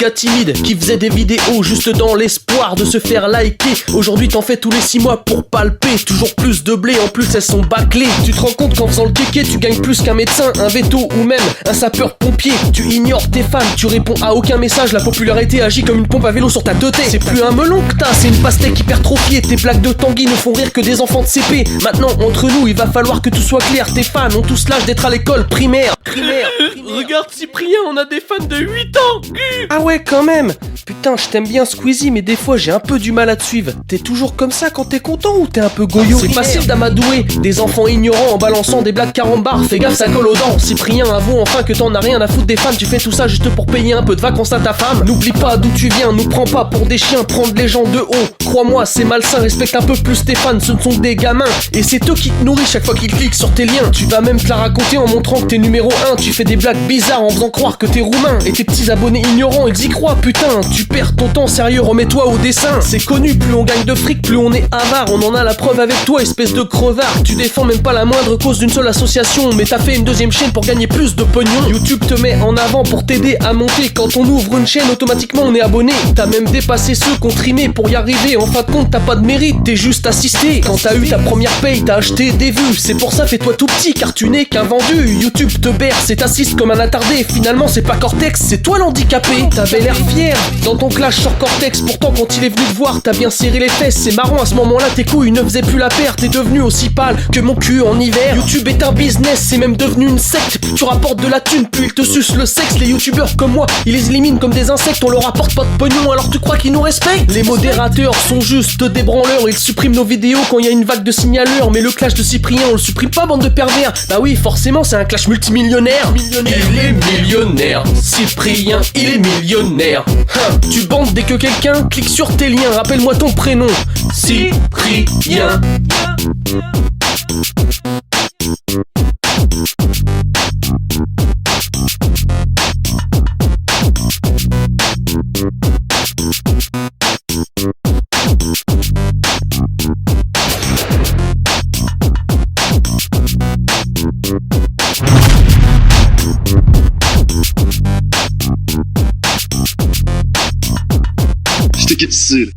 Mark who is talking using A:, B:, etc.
A: gars timide qui faisait des vidéos juste dans l'espoir de se faire liker. Aujourd'hui t'en fais tous les 6 mois pour palper. Toujours plus de blé, en plus elles sont bâclées. Tu te rends compte qu'en faisant le kéké tu gagnes plus qu'un médecin, un veto ou même un sapeur-pompier. Tu ignores tes fans, tu réponds à aucun message. La popularité agit comme une pompe à vélo sur ta teuté. C'est plus un melon que t'as, c'est une pastèque hypertrophiée. Tes blagues de Tanguy ne font rire que des enfants de CP. Maintenant entre nous il va falloir que tout soit clair. Tes fans ont tous l'âge d'être à l'école primaire.
B: Regarde Cyprien, on a des fans de 8 ans.
A: Ah ouais quand même. Putain, je t'aime bien Squeezie, mais des fois j'ai un peu du mal à te suivre. T'es toujours comme ça quand t'es content ou t'es un peu goyo? C'est facile d'amadouer des enfants ignorants en balançant des blagues carambars. Fais gaffe, ça colle aux dents. Cyprien, avoue enfin que t'en as rien à foutre des fans. Tu fais tout ça juste pour payer un peu de vacances à ta femme. N'oublie pas d'où tu viens, nous prends pas pour des chiens. Prendre les gens de haut, crois-moi c'est malsain. Respecte un peu plus tes fans, ce ne sont que des gamins. Et c'est eux qui te nourrissent chaque fois qu'ils cliquent sur tes liens. Tu vas même te la raconter en montrant que t'es numéro 1. Tu fais des blagues bizarres en faisant croire que t'es roumain. Et tes petits abonnés ignorants ils y croient. Putain, tu perds ton temps, sérieux, remets-toi au dessin. C'est connu, plus on gagne de fric, plus on est avare. On en a la preuve avec toi, espèce de crevard. Tu défends même pas la moindre cause d'une seule association, mais t'as fait une deuxième chaîne pour gagner plus de pognon. YouTube te met en avant pour t'aider à monter. Quand on ouvre une chaîne, automatiquement on est abonné. T'as même dépassé ceux qu'on trimé pour y arriver. En fin de compte, t'as pas de mérite, t'es juste assisté. Quand t'as eu ta première paye, t'as acheté des vues. C'est pour ça, fais-toi tout petit, car tu n'es qu'un vendu. YouTube te berce et t'assiste comme un attardé. Finalement, c'est pas Cortex, c'est toi l'handicapé. T'avais l'air fier dans ton clash sur Cortex. Pourtant, quand il est venu te voir, t'as bien serré les fesses. C'est marrant, à ce moment-là, tes couilles ne faisaient plus la paire. T'es devenu aussi pâle que mon cul en hiver. YouTube est un business, c'est même devenu une secte. Plus tu rapportes de la thune, plus ils te sucent le sexe. Les youtubeurs comme moi, ils les éliminent comme des insectes. On leur rapporte pas de pognon, alors tu crois qu'ils nous respectent? Les modérateurs sont juste des branleurs. Ils suppriment nos vidéos quand il y a une vague de signaleurs. Mais le clash de Cyprien, on le supprime pas, bande de pervers. Bah oui, forcément, c'est un clash multimillionnaire.
B: Il est millionnaire, Cyprien, il est millionnaire.
A: Tu bandes dès que quelqu'un clique sur tes liens. Rappelle-moi ton prénom.
B: Cyprien.
C: Je te quitte ici.